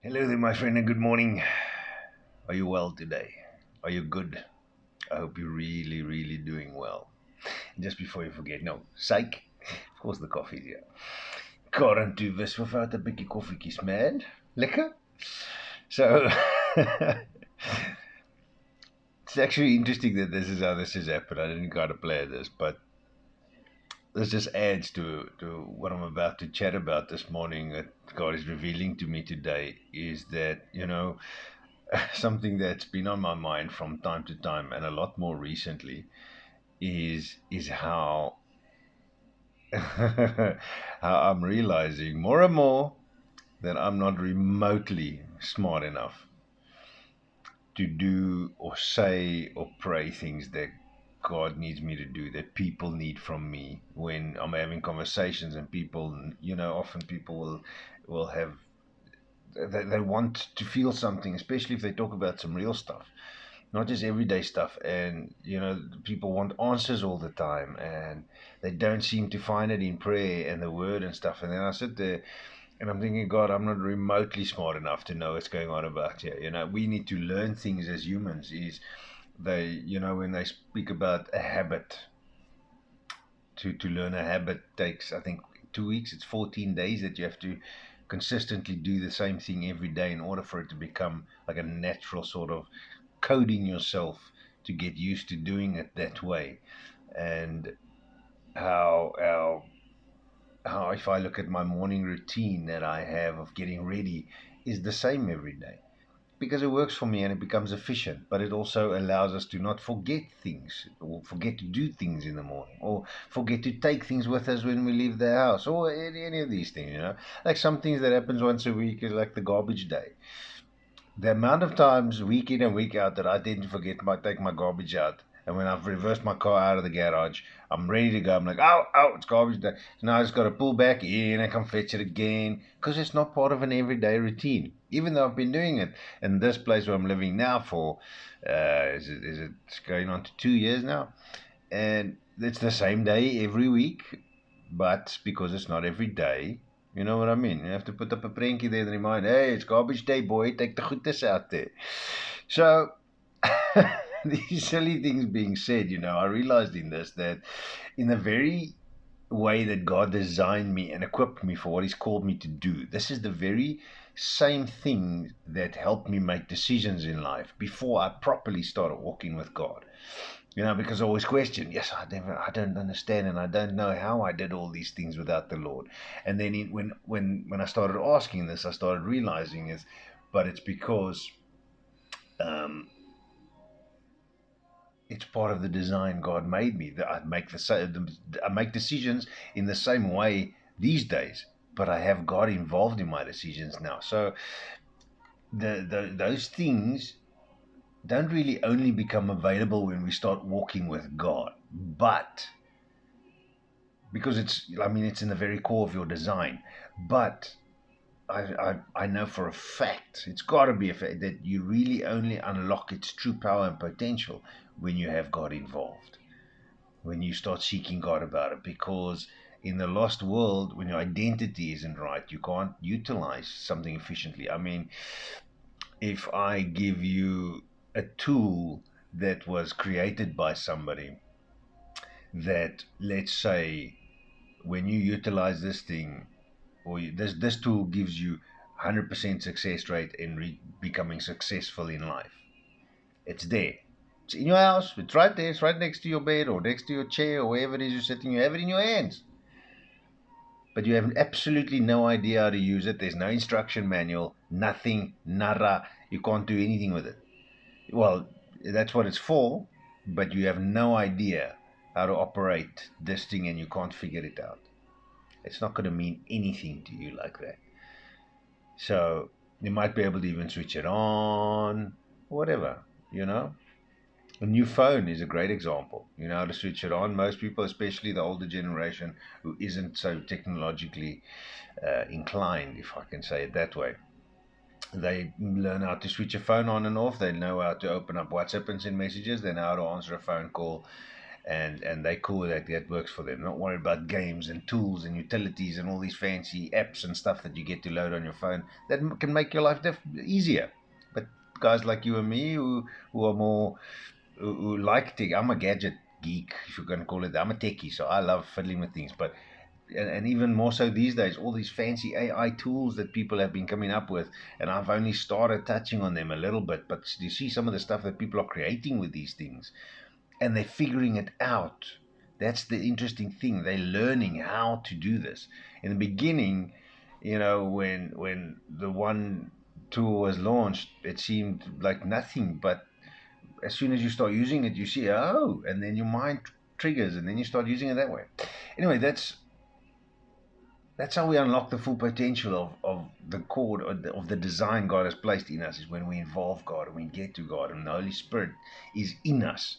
Hello there, my friend, and good morning. Are you well today? Are you good? I hope you're really, really doing well. Just before you forget, no, psych. Of course, the coffee's here. Karen toe wis without 'n bietjie koffietjies, man. Lekker? So, it's actually interesting that this is how this has happened. I didn't kind of plan this, but this just adds to what I'm about to chat about this morning that God is revealing to me today is that, something that's been on my mind from time to time and a lot more recently is how how I'm realizing more and more that I'm not remotely smart enough to do or say or pray things that God needs me to do, that people need from me when I'm having conversations and people, often people will have they want to feel something, especially if they talk about some real stuff, not just everyday stuff. And people want answers all the time, and they don't seem to find it in prayer and the word and stuff. And then I sit there and I'm thinking, God, I'm not remotely smart enough to know what's going on about here. We need to learn things as humans. Is they, when they speak about a habit, to learn a habit takes, I think, 2 weeks. It's 14 days that you have to consistently do the same thing every day in order for it to become like a natural sort of coding yourself to get used to doing it that way. And how how if I look at my morning routine that I have of getting ready is the same every day because it works for me and it becomes efficient, but it also allows us to not forget things or forget to do things in the morning or forget to take things with us when we leave the house or any of these things. Like some things that happens once a week is like the garbage day. The amount of times week in and week out that I tend to take my garbage out, and when I've reversed my car out of the garage, I'm ready to go. I'm like, oh, oh, it's garbage day. So now I just got to pull back in and come fetch it again because it's not part of an everyday routine. Even though I've been doing it in this place where I'm living now for, is it going on to 2 years now, and it's the same day every week, but because it's not every day, you know what I mean? You have to put up a prentjie there and remind, hey, it's garbage day, boy. Take the goodies out there. So, these silly things being said, I realized in this that in the very way that God designed me and equipped me for what He's called me to do, this is the very same thing that helped me make decisions in life before I properly started walking with God. Because I always question, yes, I don't understand, and I don't know how I did all these things without the Lord. And then when I started asking this, I started realizing but it's because um, it's part of the design God made me. That I make decisions in the same way these days, but I have God involved in my decisions now. So those things don't really only become available when we start walking with God, but because it's in the very core of your design. But I know for a fact, it's got to be a fact, that you really only unlock its true power and potential when you have God involved, when you start seeking God about it. Because in the lost world, when your identity isn't right, you can't utilize something efficiently. I mean, if I give you a tool that was created by somebody that, let's say, when you utilize this thing, or this tool gives you 100% success rate in becoming successful in life. It's there. It's in your house. It's right there. It's right next to your bed or next to your chair or wherever it is you're sitting. You have it in your hands. But you have absolutely no idea how to use it. There's no instruction manual, nothing, nada. You can't do anything with it. Well, that's what it's for, but you have no idea how to operate this thing and you can't figure it out. It's not going to mean anything to you like that. So you might be able to even switch it on, whatever. A new phone is a great example. You know how to switch it on. Most people, especially the older generation who isn't so technologically inclined, if I can say it that way, they learn how to switch a phone on and off. They know how to open up WhatsApp and send messages. They know how to answer a phone call. and they cool that works for them. Not worried about games and tools and utilities and all these fancy apps and stuff that you get to load on your phone that can make your life easier. But guys like you and me who are more who like tech, I'm a gadget geek, if you're going to call it. I'm a techie, so I love fiddling with things. But and even more so these days, all these fancy AI tools that people have been coming up with, and I've only started touching on them a little bit. But you see some of the stuff that people are creating with these things, and they're figuring it out. That's the interesting thing. They're learning how to do this. In the beginning, when the one tool was launched, it seemed like nothing. But as soon as you start using it, you see, oh, and then your mind triggers, and then you start using it that way. Anyway, that's how we unlock the full potential of the core of the design God has placed in us, is when we involve God and we get to God, and the Holy Spirit is in us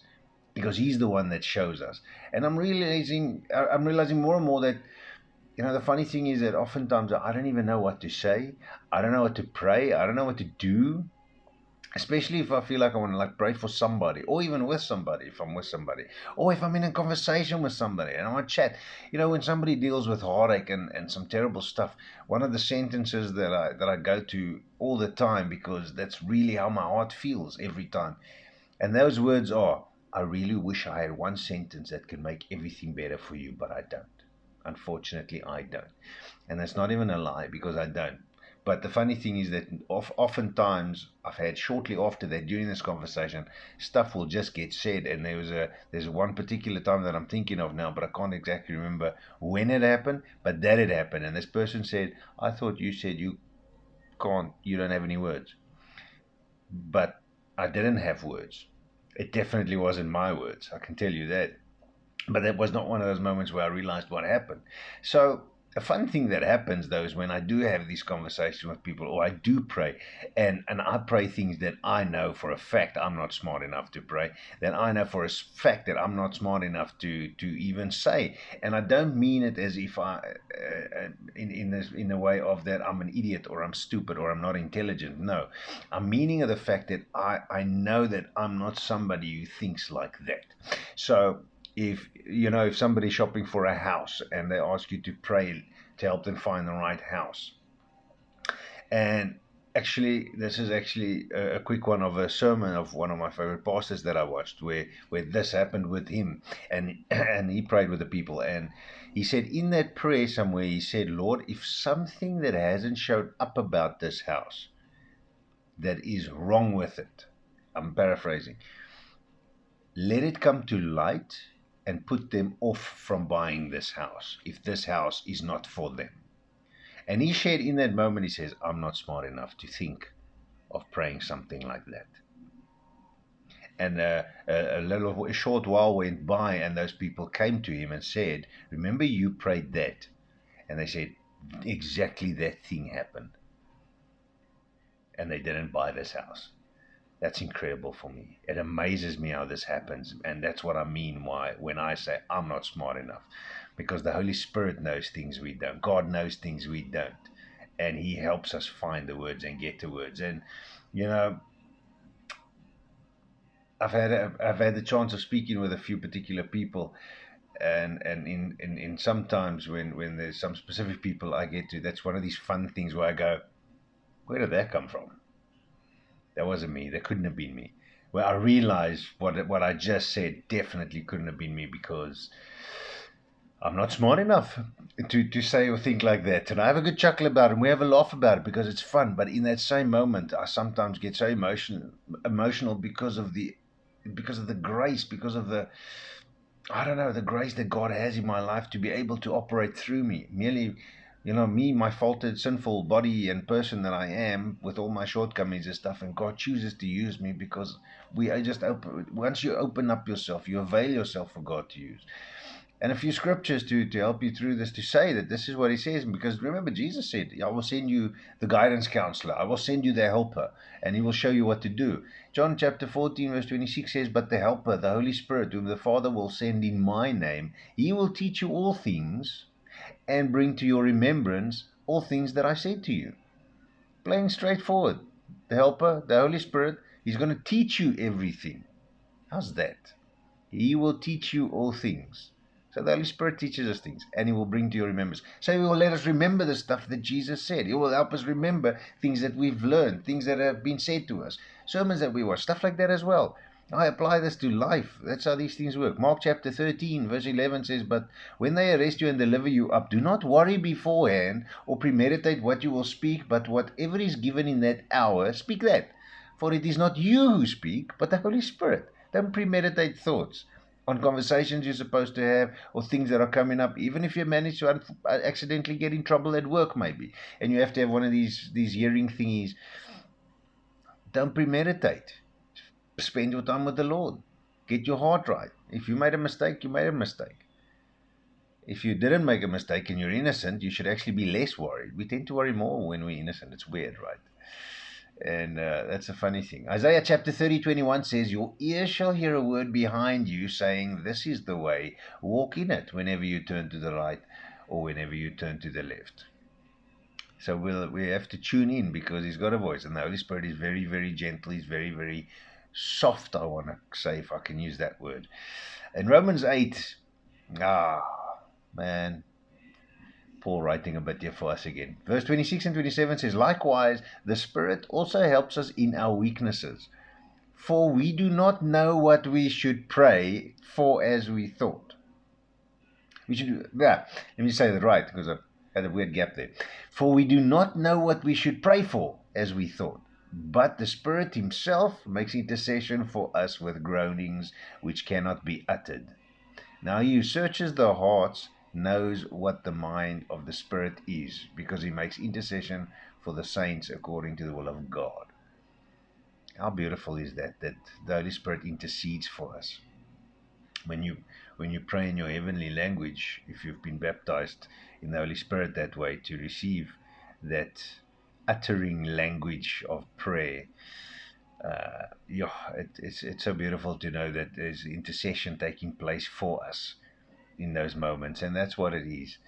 because He's the one that shows us. And I'm realizing more and more that, the funny thing is that oftentimes I don't even know what to say. I don't know what to pray. I don't know what to do. Especially if I feel like I want to pray for somebody, or even with somebody, if I'm with somebody, or if I'm in a conversation with somebody and I want to chat. When somebody deals with heartache and some terrible stuff, one of the sentences that I go to all the time, because that's really how my heart feels every time. And those words are, I really wish I had one sentence that could make everything better for you, but I don't. Unfortunately, I don't. And that's not even a lie, because I don't. But the funny thing is that oftentimes I've had shortly after that, during this conversation, stuff will just get said. And there's one particular time that I'm thinking of now, but I can't exactly remember when it happened, but that it happened. And this person said, I thought you said you don't have any words. But I didn't have words. It definitely wasn't my words, I can tell you that. But that was not one of those moments where I realized what happened. So a fun thing that happens, though, is when I do have these conversations with people, or I do pray, and I pray things that I know for a fact I'm not smart enough to pray, that I know for a fact that I'm not smart enough to even say. And I don't mean it as if in the way of that I'm an idiot, or I'm stupid, or I'm not intelligent. No, I'm meaning of the fact that I know that I'm not somebody who thinks like that. So if somebody's shopping for a house and they ask you to pray to help them find the right house, and actually this is actually a quick one of a sermon of one of my favorite pastors that I watched, where this happened with him, and and he prayed with the people, and he said in that prayer somewhere, he said, Lord, if something that hasn't showed up about this house that is wrong with it, I'm paraphrasing, let it come to light and put them off from buying this house if this house is not for them. And he shared in that moment, he says, I'm not smart enough to think of praying something like that. And a short while went by, and those people came to him and said, remember you prayed that? And they said, exactly that thing happened. And they didn't buy this house. That's incredible for me. It amazes me how this happens. And that's what I mean when I say I'm not smart enough. Because the Holy Spirit knows things we don't. God knows things we don't. And He helps us find the words and get the words. And, I've had the chance of speaking with a few particular people. And in sometimes when there's some specific people I get to, that's one of these fun things where I go, where did that come from? That wasn't me. That couldn't have been me. Well, I realized what I just said definitely couldn't have been me, because I'm not smart enough to say or think like that. And I have a good chuckle about it, and we have a laugh about it because it's fun. But in that same moment, I sometimes get so emotional because of the grace, because of the, I don't know, the grace that God has in my life to be able to operate through me. Merely, me, my faulted, sinful body and person that I am, with all my shortcomings and stuff, and God chooses to use me because we are just open. Once you open up yourself, you avail yourself for God to use. And a few scriptures to help you through this, to say that this is what He says. Because remember, Jesus said, I will send you the guidance counselor. I will send you the helper, and He will show you what to do. John chapter 14, verse 26 says, but the helper, the Holy Spirit, whom the Father will send in my name, He will teach you all things and bring to your remembrance all things that I said to you. Plain straightforward. The helper, the Holy Spirit, He's going to teach you everything. How's that? He will teach you all things. So the Holy Spirit teaches us things, and He will bring to your remembrance. So He will let us remember the stuff that Jesus said. He will help us remember things that we've learned, things that have been said to us, sermons that we watch, stuff like that as well. I apply this to life. That's how these things work. Mark chapter 13, verse 11 says, "But when they arrest you and deliver you up, do not worry beforehand or premeditate what you will speak, but whatever is given in that hour, speak that. For it is not you who speak, but the Holy Spirit." Don't premeditate thoughts on conversations you're supposed to have or things that are coming up, even if you manage to accidentally get in trouble at work maybe, and you have to have one of these hearing thingies. Don't premeditate. Spend your time with the Lord. Get your heart right. If you made a mistake, you made a mistake. If you didn't make a mistake and you're innocent, you should actually be less worried. We tend to worry more when we're innocent. It's weird, right? And that's a funny thing. Isaiah chapter 30:21 says, "Your ears shall hear a word behind you saying, 'This is the way, walk in it,' whenever you turn to the right or whenever you turn to the left." So we have to tune in because He's got a voice. And the Holy Spirit is very, very gentle. He's very, very soft, I want to say, if I can use that word. In Romans 8, man, Paul writing a bit here for us again. Verse 26 and 27 says, "Likewise, the Spirit also helps us in our weaknesses. For we do not know what we should pray for as we thought." Let me say that right, because I had a weird gap there. "For we do not know what we should pray for as we thought. But the Spirit Himself makes intercession for us with groanings which cannot be uttered. Now He who searches the hearts knows what the mind of the Spirit is, because He makes intercession for the saints according to the will of God." How beautiful is that the Holy Spirit intercedes for us. When you pray in your heavenly language, if you've been baptized in the Holy Spirit that way, to receive that uttering language of prayer, it's so beautiful to know that there's intercession taking place for us in those moments, and that's what it is.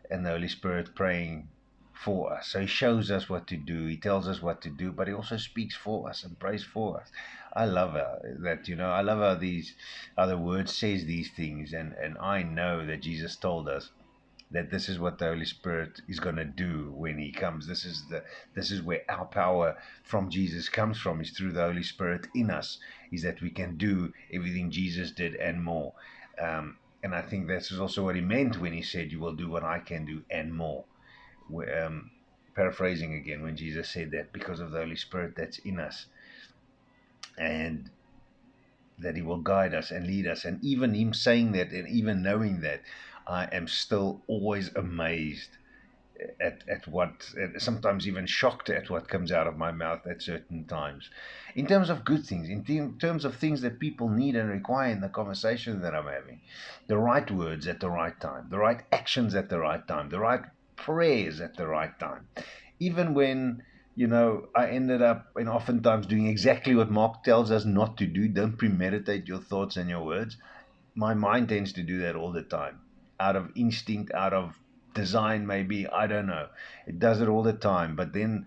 And the Holy Spirit praying for us. So He shows us what to do, He tells us what to do, but He also speaks for us and prays for us. I love that, I love how the Word says these things, and I know that Jesus told us that this is what the Holy Spirit is going to do when He comes. This is where our power from Jesus comes from, is through the Holy Spirit in us, is that we can do everything Jesus did and more. And I think this is also what He meant when He said, "You will do what I can do and more." Paraphrasing again, when Jesus said that, because of the Holy Spirit that's in us, and that He will guide us and lead us. And even Him saying that, and even knowing that, I am still always amazed at what, sometimes even shocked at what comes out of my mouth at certain times, in terms of good things, in terms of things that people need and require in the conversation that I'm having. The right words at the right time, the right actions at the right time, the right prayers at the right time. Even when, I ended up, and oftentimes, doing exactly what Mark tells us not to do. Don't premeditate your thoughts and your words. My mind tends to do that all the time, out of instinct, out of design maybe, I don't know. It does it all the time. But then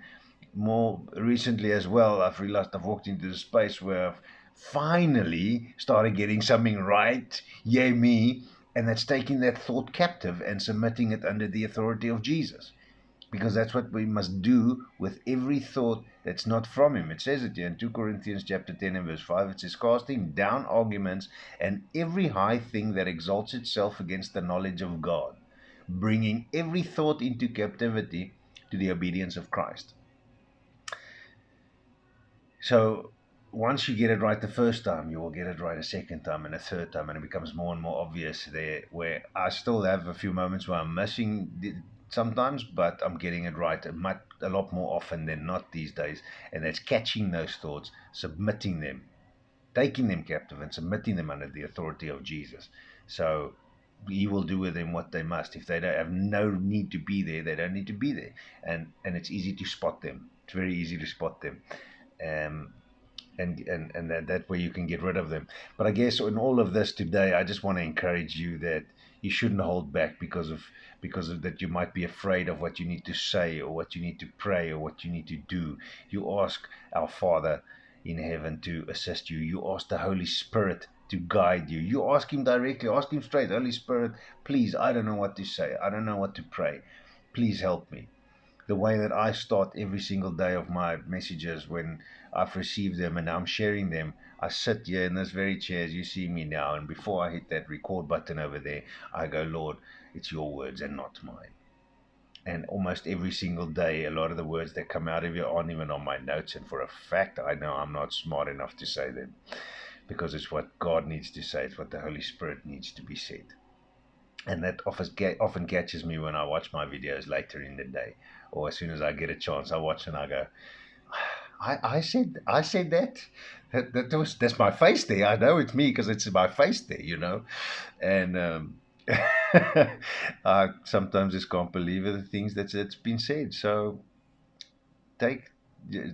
more recently as well, I've realized I've walked into the space where I've finally started getting something right, yay me, and that's taking that thought captive and submitting it under the authority of Jesus. Because that's what we must do with every thought that's not from Him. It says it here in 2 Corinthians chapter 10 and verse 5. It says, "Casting down arguments and every high thing that exalts itself against the knowledge of God, bringing every thought into captivity to the obedience of Christ." So once you get it right the first time, you will get it right a second time and a third time, and it becomes more and more obvious there, where I still have a few moments where I'm missing sometimes, but I'm getting it right a lot more often than not these days. And that's catching those thoughts, submitting them, taking them captive, and submitting them under the authority of Jesus. So He will do with them what they must. If they don't have no need to be there, they don't need to be there. And it's easy to spot them. It's very easy to spot them. And that way you can get rid of them. But I guess in all of this today, I just want to encourage you that you shouldn't hold back because of that. You might be afraid of what you need to say, or what you need to pray, or what you need to do. You ask our Father in heaven to assist you. You ask the Holy Spirit to guide you. You ask him directly, ask him straight, Holy Spirit, please, I don't know what to say. I don't know what to pray. Please help me. The way that I start every single day of my messages when I've received them and I'm sharing them, I sit here in this very chair as you see me now, and before I hit that record button over there, I go, Lord, it's your words and not mine. And almost every single day, a lot of the words that come out of you aren't even on my notes, and for a fact, I know I'm not smart enough to say them because it's what God needs to say, it's what the Holy Spirit needs to be said. And that often catches me when I watch my videos later in the day, or as soon as I get a chance, I watch and I go, I said that's my face there. I know it's me because it's my face there, and I sometimes just can't believe the things that's been said. So take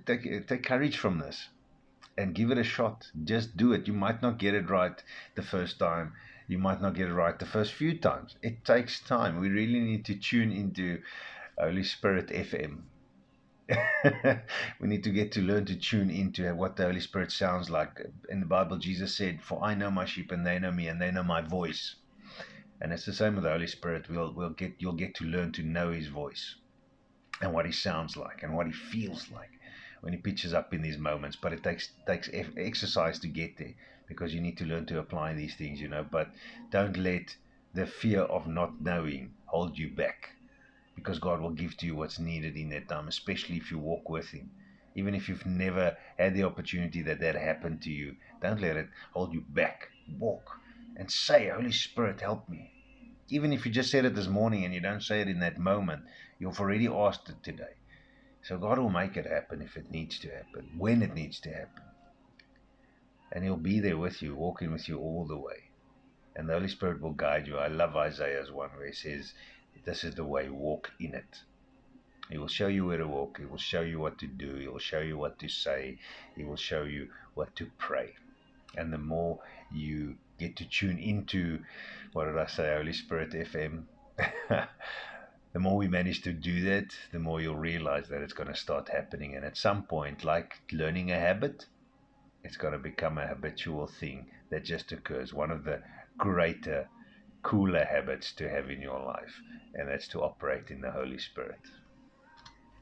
take courage from this and give it a shot. Just do it. You might not get it right the first time. You might not get it right the first few times. It takes time. We really need to tune into Holy Spirit FM. We need to get to learn to tune into what the Holy Spirit sounds like. In the Bible, Jesus said, "For I know my sheep, and they know me, and they know my voice." And it's the same with the Holy Spirit. You'll get to learn to know His voice and what He sounds like and what He feels like when He pitches up in these moments. But it takes exercise to get there, because you need to learn to apply these things, But don't let the fear of not knowing hold you back, because God will give to you what's needed in that time, especially if you walk with Him. Even if you've never had the opportunity that happened to you, don't let it hold you back. Walk and say, Holy Spirit, help me. Even if you just said it this morning and you don't say it in that moment, you've already asked it today. So God will make it happen if it needs to happen, when it needs to happen. And He'll be there with you, walking with you all the way. And the Holy Spirit will guide you. I love Isaiah's one where He says, this is the way, walk in it. He will show you where to walk. He will show you what to do. He will show you what to say. He will show you what to pray. And the more you get to tune into, what did I say, Holy Spirit FM, the more we manage to do that, the more you'll realize that it's going to start happening. And at some point, like learning a habit, it's going to become a habitual thing that just occurs. One of the greater, cooler habits to have in your life, and that's to operate in the Holy Spirit.